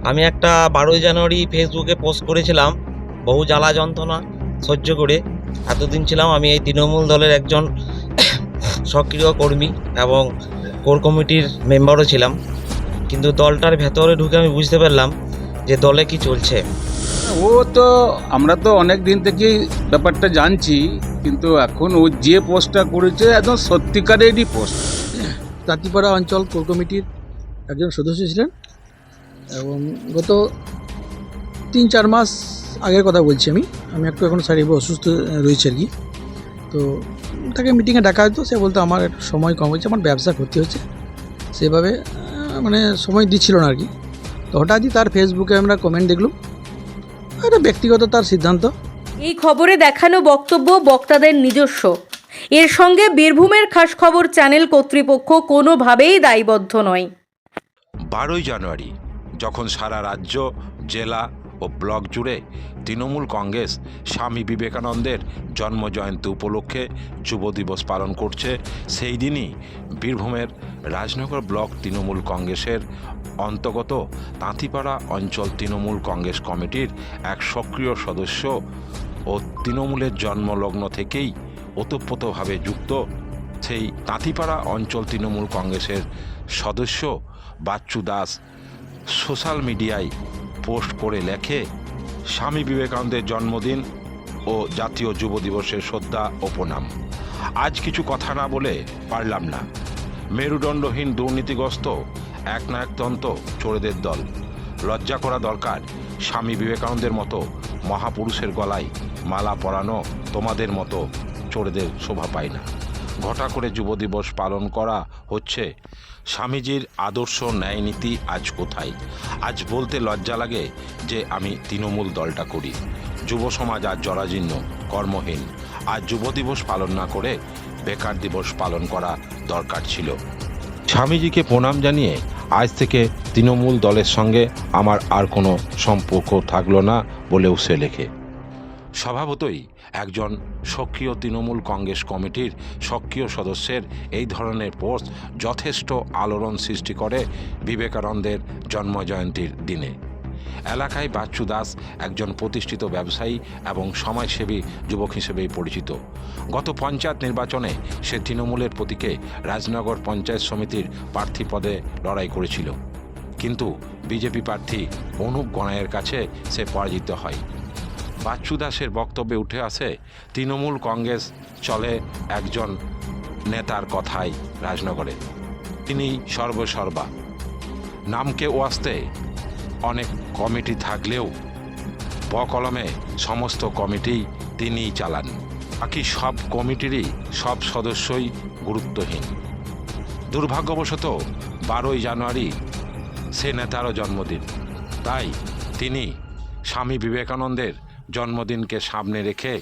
আমি একটা 12ই জানুয়ারি ফেসবুকে পোস্ট করেছিলাম বহু জ্বালা যন্ত্রণা সহ্য করে। এতদিন ছিলাম আমি এই তৃণমূল দলের একজন সক্রিয় কর্মী এবং কোর কমিটির মেম্বারও ছিলাম, কিন্তু দলটার ভেতরে ঢুকে আমি বুঝতে পারলাম যে দলে কি চলছে। ও তো আমরা তো অনেক দিন থেকেই ব্যাপারটা জানছি, কিন্তু এখন ও যে পোস্টটা করেছে একদম সত্যিকারেরই পোস্ট। তাঁতিপাড়া অঞ্চল কোর কমিটির একজন সদস্য ছিলেন এবং গত 3-4 মাস আগের কথা বলছি। আমি একটু এখন শারীরিক অসুস্থ রয়েছে আর কি। তো তাকে মিটিংয়ে ডাকা হতো, সে বলতো আমার একটু সময় কম হয়েছে, আমার ব্যবসা ক্ষতি হচ্ছে, সেভাবে মানে সময় দিচ্ছিল না আর কি। তো হঠাৎই তার ফেসবুকে আমরা কমেন্ট দেখলাম, এটা ব্যক্তিগত তার সিদ্ধান্ত। এই খবরে দেখানো বক্তব্য বক্তাদের নিজস্ব। এর সঙ্গে বীরভূমের খাস খবর চ্যানেল কর্তৃপক্ষ কোনোভাবেই দায়বদ্ধ নয়। 12ই জানুয়ারি যখন সারা রাজ্য, জেলা ও ব্লক জুড়ে তৃণমূল কংগ্রেস স্বামী বিবেকানন্দের জন্মজয়ন্তী উপলক্ষে যুব দিবস পালন করছে, সেই দিনই বীরভূমের রাজনগর ব্লক তৃণমূল কংগ্রেসের অন্তর্গত তাঁতিপাড়া অঞ্চল তৃণমূল কংগ্রেস কমিটির এক সক্রিয় সদস্য ও তৃণমূলের জন্মলগ্ন থেকেই ওতপ্রোতভাবে যুক্ত সেই তাঁতিপাড়া অঞ্চল তৃণমূল কংগ্রেসের সদস্য বাচ্চু দাস সোশ্যাল মিডিয়ায় পোস্ট করে লেখে, স্বামী বিবেকানন্দের জন্মদিন ও জাতীয় যুব দিবসের শ্রদ্ধা ও প্রণাম। আজ কিছু কথা না বলে পারলাম না। মেরুদণ্ডহীন দুর্নীতিগ্রস্ত একনায়কতন্ত্র চোরেদের দল, লজ্জা করা দরকার। স্বামী বিবেকানন্দের মতো মহাপুরুষের গলায় মালা পরানো তোমাদের মতো চোরেদের শোভা পায় না। ঘটা করে যুব দিবস পালন করা হচ্ছে। স্বামীজির আদর্শ ন্যায় নীতি আজ কোথায়? আজ বলতে লজ্জা লাগে যে আমি তৃণমূল দলটা করি। যুব সমাজ আজ জরাজীর্ণ, কর্মহীন। আজ যুব দিবস পালন না করে বেকার দিবস পালন করা দরকার ছিল। স্বামীজিকে প্রণাম জানিয়ে আজ থেকে তৃণমূল দলের সঙ্গে আমার আর কোনো সম্পর্ক থাকলো না বলেও সে লেখে। স্বভাবতই একজন সক্রিয় তৃণমূল কংগ্রেস কমিটির সক্রিয় সদস্যের এই ধরনের পোস্ট যথেষ্ট আলোড়ন সৃষ্টি করে বিবেকানন্দের জন্মজয়ন্তীর দিনে। এলাকায় বাচ্চু দাস একজন প্রতিষ্ঠিত ব্যবসায়ী এবং সমাজসেবী যুবক হিসেবেই পরিচিত। গত পঞ্চায়েত নির্বাচনে সে তৃণমূলের প্রতীকে রাজনগর পঞ্চায়েত সমিতির প্রার্থী পদে লড়াই করেছিল, কিন্তু বিজেপি প্রার্থী অনুপ গণাইয়ের কাছে সে পরাজিত হয়। বাচ্চু দাসের বক্তব্যে উঠে আসে তৃণমূল কংগ্রেস চলে একজন নেতার কথায় রাজনগরে। তিনি সর্বসর্বা। নামকে ওয়াস্তে অনেক কমিটি থাকলেও বকলমে সমস্ত কমিটি তিনিই চালান। বাকি সব কমিটিরই সব সদস্যই গুরুত্বহীন। দুর্ভাগ্যবশত 12ই জানুয়ারি সে নেতারও জন্মদিন, তাই তিনি স্বামী বিবেকানন্দের জন্মদিনকে সামনে রেখে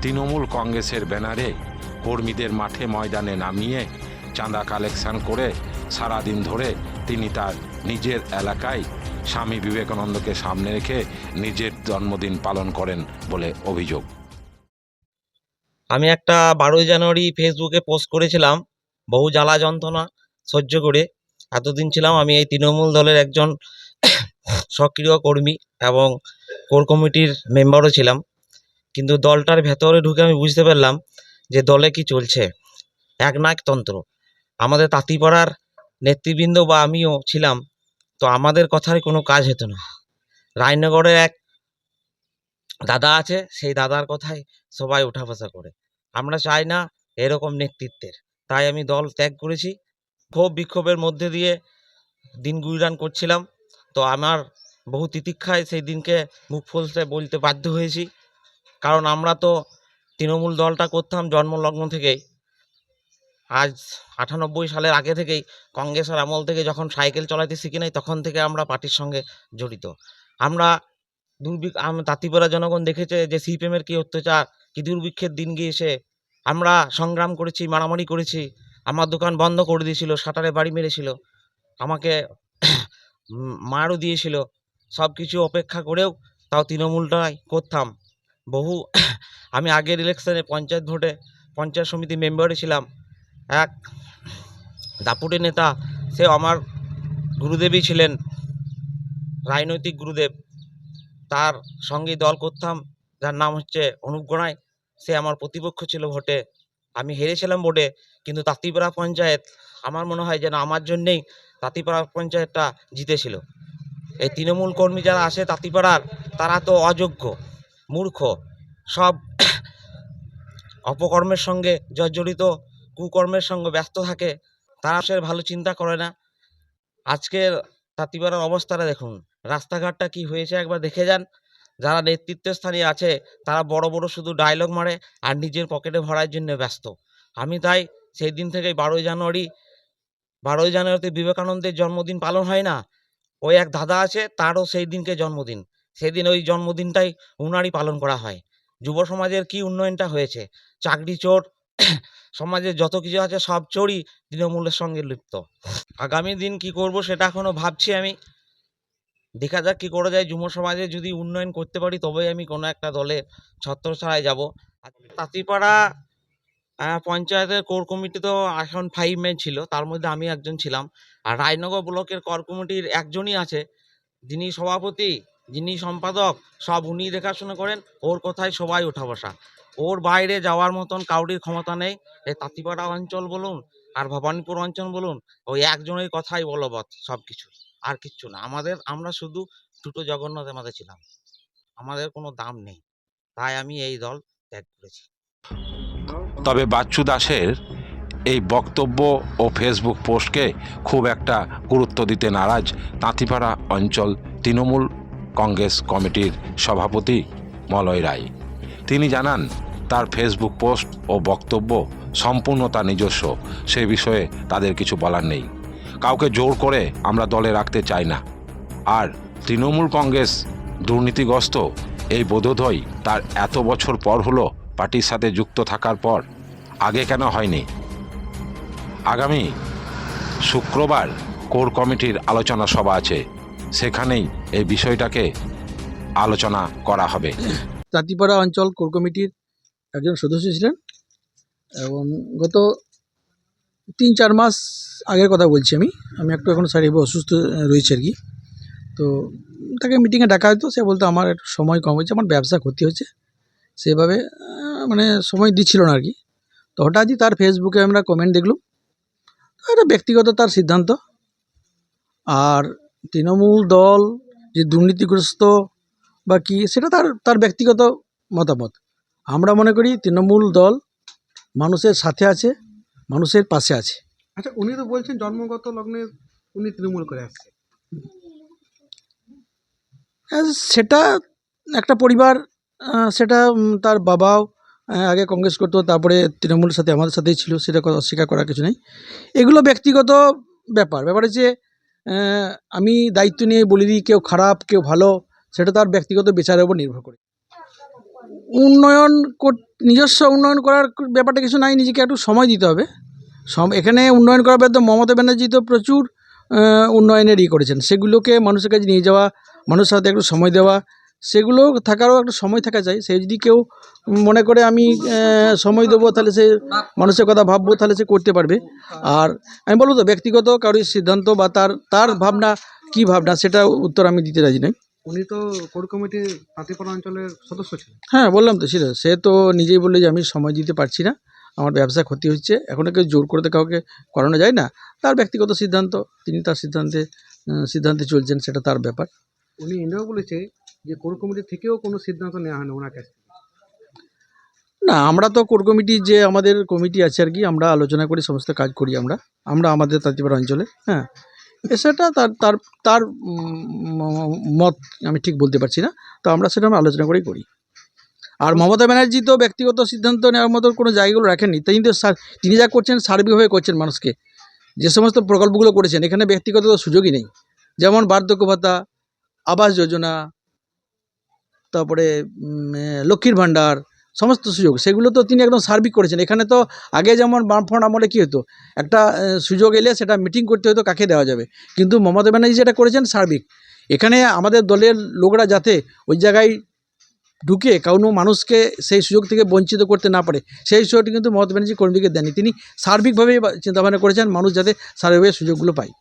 তৃণমূল কংগ্রেসের ব্যানারে কর্মীদের মাঠে ময়দানে নামিয়ে চাঁদা কালেকশন করে সারাদিন ধরে তিনি তার নিজের এলাকায় স্বামী বিবেকানন্দকে সামনে রেখে নিজের জন্মদিন পালন করেন বলে অভিযোগ। আমি একটা 12ই জানুয়ারি ফেসবুকে পোস্ট করেছিলাম বহু জ্বালা যন্ত্রণা সহ্য করে। এতদিন ছিলাম আমি এই তৃণমূল দলের একজন সক্রিয় কর্মী এবং কোর কমিটির মেম্বারও ছিলাম, কিন্তু দলটার ভেতরে ঢুকে আমি বুঝতে পারলাম যে দলে কি চলছে। একনায়কতন্ত্র। আমাদের তাঁতিপাড়ার নেতৃবৃন্দ বা আমিও ছিলাম, তো আমাদের কথার কোনো কাজ হতো না। রায়নগরের এক দাদা আছে, সেই দাদার কথায় সবাই উঠা বসা করে। আমরা চাই না এরকম নেতৃত্বের, তাই আমি দল ত্যাগ করেছি। ক্ষোভ বিক্ষোভের মধ্যে দিয়ে দিন গুজরান করছিলাম। তো আমার বহু তিতিক্ষায় সেই দিনকে মুখ ফুলতে বলতে বাধ্য হয়েছি, কারণ আমরা তো তৃণমূল দলটা করতাম জন্মলগ্ন থেকেই। আজ 98 সালের আগে থেকেই, কংগ্রেসের আমল থেকে যখন সাইকেল চালাতে শিখি নাই তখন থেকে আমরা পার্টির সঙ্গে জড়িত। আমরা তাঁতিপাড়া জনগণ দেখেছে যে সিপিএমের কী অত্যাচার, কী দুর্ভিক্ষের দিন গিয়েছে। আমরা সংগ্রাম করেছি, মারামারি করেছি। আমার দোকান বন্ধ করে দিয়েছিল, শাটারে বাড়ি মেরেছিল, আমাকে মারও দিয়েছিল। সব কিছু অপেক্ষা করেও তাও তৃণমূলটাই করতাম। আমি আগের ইলেকশনে পঞ্চায়েত ভোটে পঞ্চায়েত সমিতি মেম্বারে ছিলাম। এক দাপুটে নেতা, সে আমার গুরুদেবই ছিলেন, রাজনৈতিক গুরুদেব, তার সঙ্গেই দল করতাম, যার নাম হচ্ছে অনুপ গড়াই। সে আমার প্রতিপক্ষ ছিল ভোটে। আমি হেরেছিলাম ভোটে, কিন্তু তাঁতিপাড়া পঞ্চায়েত আমার মনে হয় যেন আমার জন্যেই তাঁতিপাড়া পঞ্চায়েতটা জিতেছিল। এই তৃণমূল কর্মী যারা আসে তাঁতিপাড়ার, তারা তো অযোগ্য, মূর্খ, সব অপকর্মের সঙ্গে জর্জরিত, কুকর্মের সঙ্গে ব্যস্ত থাকে। তারা সে ভালো চিন্তা করে না। আজকের তাঁতিপাড়ার অবস্থাটা দেখুন, রাস্তাঘাটটা কি হয়েছে একবার দেখে যান। যারা নেতৃত্বস্থানীয় আছে তারা বড় বড় শুধু ডায়লগ মারে আর নিজের পকেটে ভরার জন্য ব্যস্ত। আমি তাই সেই দিন থেকেই 12ই জানুয়ারিতে বিবেকানন্দের জন্মদিন পালন হয় না, ওই এক দাদা আছে, তারও সেই দিনকে জন্মদিন। সেদিন ওই জন্মদিনটাই উনারই পালন করা হয়। যুব সমাজের কি উন্নয়নটা হয়েছে, চাকরি চোর, সমাজের যত কিছু আছে সব চোরই তৃণমূলের সঙ্গে লিপ্ত। আগামী দিন কি করব সেটা এখনো ভাবছি আমি। দেখা যাক কি করা যায়। যুব সমাজে যদি উন্নয়ন করতে পারি তবেই আমি কোনো একটা দলে ছত্রছায়ায় যাব। তাঁতিপাড়া পঞ্চায়েতের কোর কমিটি তো এখন 5 মেন ছিল, তার মধ্যে আমি একজন ছিলাম। আর রায়নগর ব্লকের কোর কমিটির একজনই আছে, যিনি সভাপতি, যিনি সম্পাদক, সব উনিই দেখাশোনা করেন। ওর কথায় সবাই ওঠা বসা। ওর বাইরে যাওয়ার মতন কাউরির ক্ষমতা নেই। এই তাঁতিপাড়া অঞ্চল বলুন আর ভবানীপুর অঞ্চল বলুন, ওই একজনের কথাই বলবৎ সব কিছু, আর কিচ্ছু না। আমরা শুধু দুটো জগন্নাথের মাঝে ছিলাম, আমাদের কোনো দাম নেই। তাই আমি এই দল ত্যাগ করেছি। তবে বাচ্চু দাসের এই বক্তব্য ও ফেসবুক পোস্টকে খুব একটা গুরুত্ব দিতে নারাজ তাঁতিপাড়া অঞ্চল তৃণমূল কংগ্রেস কমিটির সভাপতি মলয় রায়। তিনি জানান তার ফেসবুক পোস্ট ও বক্তব্য সম্পূর্ণ তার নিজস্ব, সে বিষয়ে তাদের কিছু বলার নেই। কাউকে জোর করে আমরা দলে রাখতে চাই না। আর তৃণমূল কংগ্রেস দুর্নীতিগ্রস্ত এই বোধোদয় তার এত বছর পর হলো পার্টির সাথে যুক্ত থাকার পর, আগে কেন হয়নি? আগামী শুক্রবার কোর কমিটির আলোচনা সভা আছে, সেখানেই এই বিষয়টাকে আলোচনা করা হবে। তাঁতিপাড়া অঞ্চল কোর কমিটির একজন সদস্য ছিলেন এবং গত 3-4 মাস আগের কথা বলছি আমি একটু এখন শারীরিক অসুস্থ রয়েছে আর কি। তো তাকে মিটিংয়ে ডাকা হতো, সে বলতো আমার একটু সময় কম হয়েছে, আমার ব্যবসা ক্ষতি হচ্ছে, সেভাবে মানে সময় দিচ্ছিল না আর কি। তো হঠাৎই তার ফেসবুকে আমরা কমেন্ট দেখলাম। এটা ব্যক্তিগত তার সিদ্ধান্ত। আর তৃণমূল দল যে দুর্নীতিগ্রস্ত বা কি, সেটা তার ব্যক্তিগত মতামত। আমরা মনে করি তৃণমূল দল মানুষের সাথে আছে, মানুষের পাশে আছে। আচ্ছা, উনি তো বলছেন জন্মগত লগ্নে উনি তৃণমূল করে আসছে। সেটা একটা পরিবার, সেটা তার বাবাও আগে কংগ্রেস করতো, তারপরে তৃণমূলের সাথে আমাদের সাথেই ছিল, সেটা অস্বীকার করার কিছু নেই। এগুলো ব্যক্তিগত ব্যাপার হচ্ছে আমি দায়িত্ব নিয়ে বলে দিই কেউ খারাপ কেউ ভালো, সেটা তার ব্যক্তিগত বিচারের উপর নির্ভর করে। নিজস্ব উন্নয়ন করার ব্যাপারটা কিছু নাই, নিজেকে একটু সময় দিতে হবে। এখানে উন্নয়ন করার ব্যাপারে মমতা ব্যানার্জি তো প্রচুর উন্নয়নের করেছেন, সেগুলোকে মানুষের কাছে নিয়ে যাওয়া, মানুষের সাথে একটু সময় দেওয়া, সেগুলো থাকারও একটা সময় থাকা চাই। সে যদি কেউ মনে করে আমি সময় দেবো, তাহলে সে মানুষের কথা ভাববো, তাহলে সে করতে পারবে। আর আমি বলবো তো ব্যক্তিগত কারোর সিদ্ধান্ত বা তার ভাবনা কি ভাবনা, সেটা উত্তর আমি দিতে রাজি নই। উনি তো কোর কমিটির তাঁতিপাড়া অঞ্চলের সদস্য ছিলেন। হ্যাঁ, বললাম তো, সে তো নিজেই বললে যে আমি সময় দিতে পারছি না, আমার ব্যবসা ক্ষতি হচ্ছে। এখন কেউ জোর করতে কাউকে করানো যায় না, তার ব্যক্তিগত সিদ্ধান্ত, তিনি তার সিদ্ধান্তে চলছেন, সেটা তার ব্যাপার। উনি এনেও বলেছে যে কোর কমিটি থেকেও কোনো সিদ্ধান্ত নেওয়া হয় না ওনার কাছ থেকে। না, আমরা তো কোর কমিটি যে আমাদের কমিটি আছে আর কি, আমরা আলোচনা করি, সমস্ত কাজ করি আমরা আমাদের তাঁতিপাড়া অঞ্চলে। হ্যাঁ, সেটা তার মত আমি ঠিক বলতে পারছি না, তো আমরা সেটা আলোচনা করেই করি। আর মমতা ব্যানার্জি তো ব্যক্তিগত সিদ্ধান্ত নেওয়ার মতো কোনো জায়গাগুলো রাখেননি। তিনি যা করছেন সার্বিকভাবে করছেন। মানুষকে যে সমস্ত প্রকল্পগুলো করেছেন, এখানে ব্যক্তিগত সুযোগই নেই। যেমন বার্ধক্য ভাতা, আবাস যোজনা, তারপরে লক্ষ্মীর ভাণ্ডার, সমস্ত সুযোগ, সেগুলো তো তিনি একদম সার্বিক করেছেন। এখানে তো আগে যেমন বামফ্রন্ট আমলে কী হতো, একটা সুযোগ এলে সেটা মিটিং করতে হতো কাকে দেওয়া যাবে, কিন্তু মমতা ব্যানার্জি যেটা করেছেন সার্বিক। এখানে আমাদের দলের লোকরা যাতে ওই জায়গায় ঢুকে কোনো মানুষকে সেই সুযোগ থেকে বঞ্চিত করতে না পারে, সেই সুযোগটি কিন্তু মমতা ব্যানার্জি কর্মীকে দেননি। তিনি সার্বিকভাবে চিন্তাভাবনা করেছেন মানুষ যাতে সার্বিকভাবে সুযোগগুলো পায়।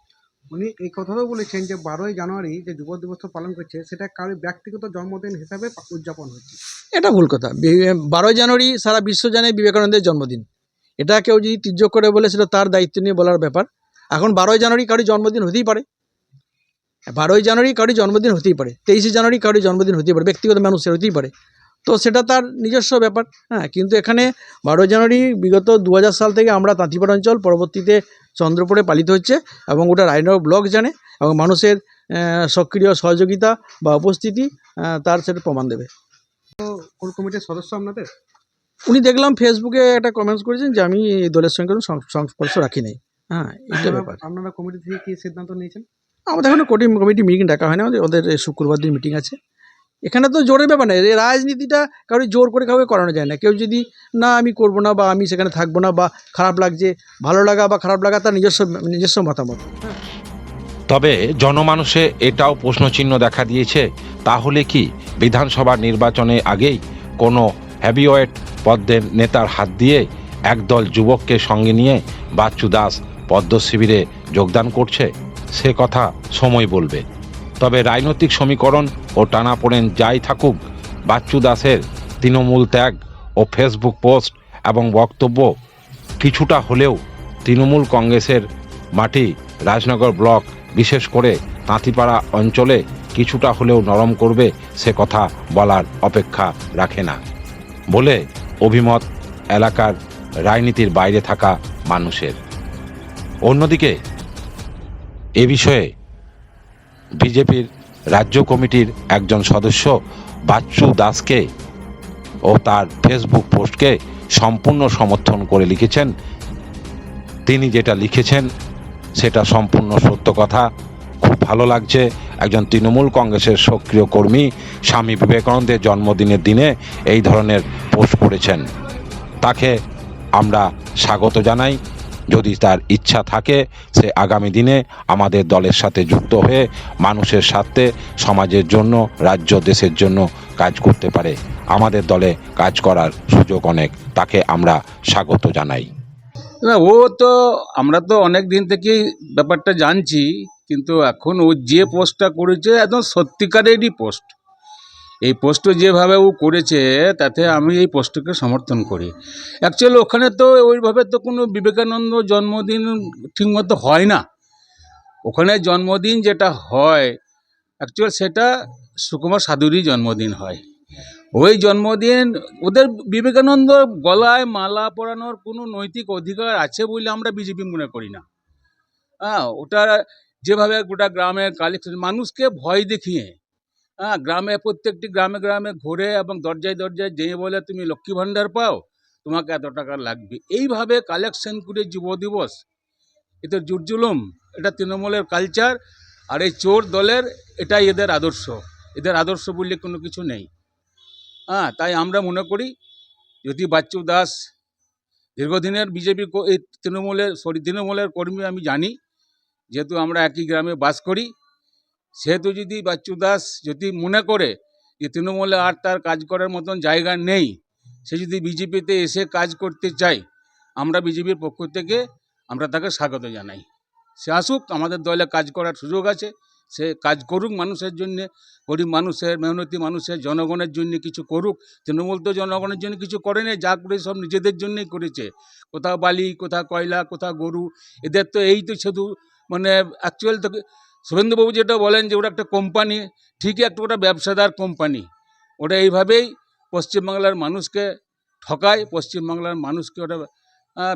উনি এই কথাটাও বলেছেন যে 12ই জানুয়ারি যে যুব দিবস পালন করছে সেটা কারোর ব্যক্তিগত জন্মদিন হিসাবে উদযাপন হচ্ছে। এটা ভুল কথা। 12ই জানুয়ারি সারা বিশ্ব জানে বিবেকানন্দের জন্মদিন। এটা কেউ যদি তির্যক করে বলে সেটা তার দায়িত্ব নিয়ে বলার ব্যাপার। এখন 12ই জানুয়ারি কারোর জন্মদিন হতেই পারে, 12ই জানুয়ারি কারোর জন্মদিন হতেই পারে, 23শে জানুয়ারি কারোর জন্মদিন হতেই পারে, ব্যক্তিগত মানুষের হতেই পারে। তো সেটা তার নিজস্ব ব্যাপার। হ্যাঁ, কিন্তু এখানে 12ই জানুয়ারি বিগত 2000 সাল থেকে আমরা তাঁতিপাড়া অঞ্চল, পরবর্তীতে চন্দ্রপুরে পালিত হচ্ছে এবং ওটা রায়নগর ব্লক জানে এবং মানুষের সক্রিয় সহযোগিতা বা উপস্থিতি তার সেটা প্রমাণ দেবে। কোর কমিটির সদস্য আপনাদের? উনি দেখলাম ফেসবুকে একটা কমেন্টস করেছেন যে আমি এই দলের সঙ্গে কোনো সংস্পর্শ রাখি নাই। হ্যাঁ, এটা ব্যাপার। আপনারা কমিটি থেকে কি সিদ্ধান্ত নিয়েছেন? আমাদের এখনো কমিটি মিটিং ডাকা হয় না, ওদের শুক্রবার দিন মিটিং আছে। এখানে তো জোরের ব্যাপার নেই, এই রাজনীতিটা কারো জোর করে কাউকে করানো যায় না। কেউ যদি না আমি করবো না বা আমি সেখানে থাকবো না বা খারাপ লাগছে, ভালো লাগা বা খারাপ লাগা তার নিজস্ব মতামত। তবে জনমানুষে এটাও প্রশ্নচিহ্ন দেখা দিয়েছে, তাহলে কি বিধানসভা নির্বাচনে আগেই কোনো হেভিওয়েট পদ্মের নেতার হাত দিয়ে একদল যুবককে সঙ্গে নিয়ে বাচ্চু দাস পদ্ম শিবিরে যোগদান করছে? সে কথা সময় বলবে। তবে রাজনৈতিক সমীকরণ ও টানাপোড়েন যাই থাকুক, বাচ্চু দাসের তৃণমূল ত্যাগ ও ফেসবুক পোস্ট এবং বক্তব্য কিছুটা হলেও তৃণমূল কংগ্রেসের মাটি রাজনগর ব্লক, বিশেষ করে তাঁতিপাড়া অঞ্চলে কিছুটা হলেও নরম করবে, সে কথা বলার অপেক্ষা রাখে না বলে অভিমত এলাকার রাজনীতির বাইরে থাকা মানুষের। অন্যদিকে এ বিষয়ে বিজেপির রাজ্য কমিটির একজন সদস্য বাচ্চু দাসকে ও তার ফেসবুক পোস্টকে সম্পূর্ণ সমর্থন করে লিখেছেন। তিনি যেটা লিখেছেন সেটা সম্পূর্ণ সত্য কথা। খুব ভালো লাগছে, একজন তৃণমূল কংগ্রেসের সক্রিয় কর্মী স্বামী বিবেকানন্দের জন্মদিনের দিনে এই ধরনের পোস্ট করেছেন। তাকে আমরা স্বাগত জানাই। যদি তার ইচ্ছা থাকে সে আগামী দিনে আমাদের দলের সাথে যুক্ত হয়ে মানুষের স্বার্থে, সমাজের জন্য, রাজ্য দেশের জন্য কাজ করতে পারে। আমাদের দলে কাজ করার সুযোগ অনেক, তাকে আমরা স্বাগত জানাই। না, আমরা তো অনেক দিন থেকেই ব্যাপারটা জানছি, কিন্তু এখন ও যে পোস্টটা করেছে একদম সত্যিকারেরই পোস্ট। এই পোস্ট যেভাবে ও করেছে তাতে আমি এই পোস্টকে সমর্থন করি। অ্যাকচুয়ালি ওখানে তো ওইভাবে তো কোনো বিবেকানন্দ জন্মদিন ঠিকমতো হয় না। ওখানে জন্মদিন যেটা হয় অ্যাকচুয়াল সেটা সুকুমার সাধুরই জন্মদিন হয়। ওই জন্মদিন ওদের বিবেকানন্দ গলায় মালা পরানোর কোনো নৈতিক অধিকার আছে বলে আমরা বিজেপি মনে করি না। ওটা যেভাবে গোটা গ্রামের কালেকশন মানুষকে ভয় দেখিয়ে, গ্রামে প্রত্যেকটি গ্রামে গ্রামে ঘুরে এবং দরজায় দরজায় যেয়ে বলে তুমি লক্ষ্মী ভাণ্ডার পাও, তোমাকে এত টাকা লাগবে, এইভাবে কালেকশন করে যুব দিবস, এটা জুলুম, এটা তৃণমূলের কালচার। আর এই চোর দলের এটাই এদের আদর্শ। এদের আদর্শ বললে কোনো কিছু নেই। তাই আমরা মনে করি যদি বাচ্চু দাস দীর্ঘদিনের বিজেপি এই তৃণমূলের কর্মী আমি জানি, যেহেতু আমরা একই গ্রামে বাস করি, সেহেতু যদি বাচ্চু দাস যদি মনে করে যে তৃণমূলে আর তার কাজ করার মতন জায়গা নেই, সে যদি বিজেপিতে এসে কাজ করতে চায়, আমরা বিজেপির পক্ষ থেকে আমরা তাকে স্বাগত জানাই। সে আসুক, আমাদের দলে কাজ করার সুযোগ আছে, সে কাজ করুক মানুষের জন্যে, গরিব মানুষের, মেহনতি মানুষের, জনগণের জন্য কিছু করুক। তৃণমূল তো জনগণের জন্য কিছু করেনি, যা করে সব নিজেদের জন্যই করেছে। কোথাও বালি, কোথাও কয়লা, কোথাও গরু, এদের তো এই তো শুধু মানে অ্যাকচুয়াল তো শুভেন্দুবাবু যেটা বলেন যে ওরা একটা কোম্পানি, ঠিকই একটা ওটা ব্যবসাদার কোম্পানি। ওটা এইভাবেই পশ্চিমবাংলার মানুষকে ঠকায়, পশ্চিমবাংলার মানুষকে ওটা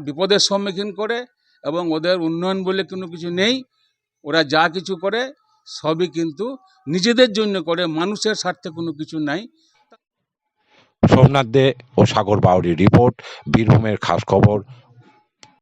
বিপদের সম্মুখীন করে এবং ওদের উন্নয়ন বলে কোনো কিছু নেই। ওরা যা কিছু করে সবই কিন্তু নিজেদের জন্য করে, মানুষের স্বার্থে কোনো কিছু নাই। সোমনাথ দে ও সাগর বাউরির রিপোর্ট, বীরভূমের খাস খবর,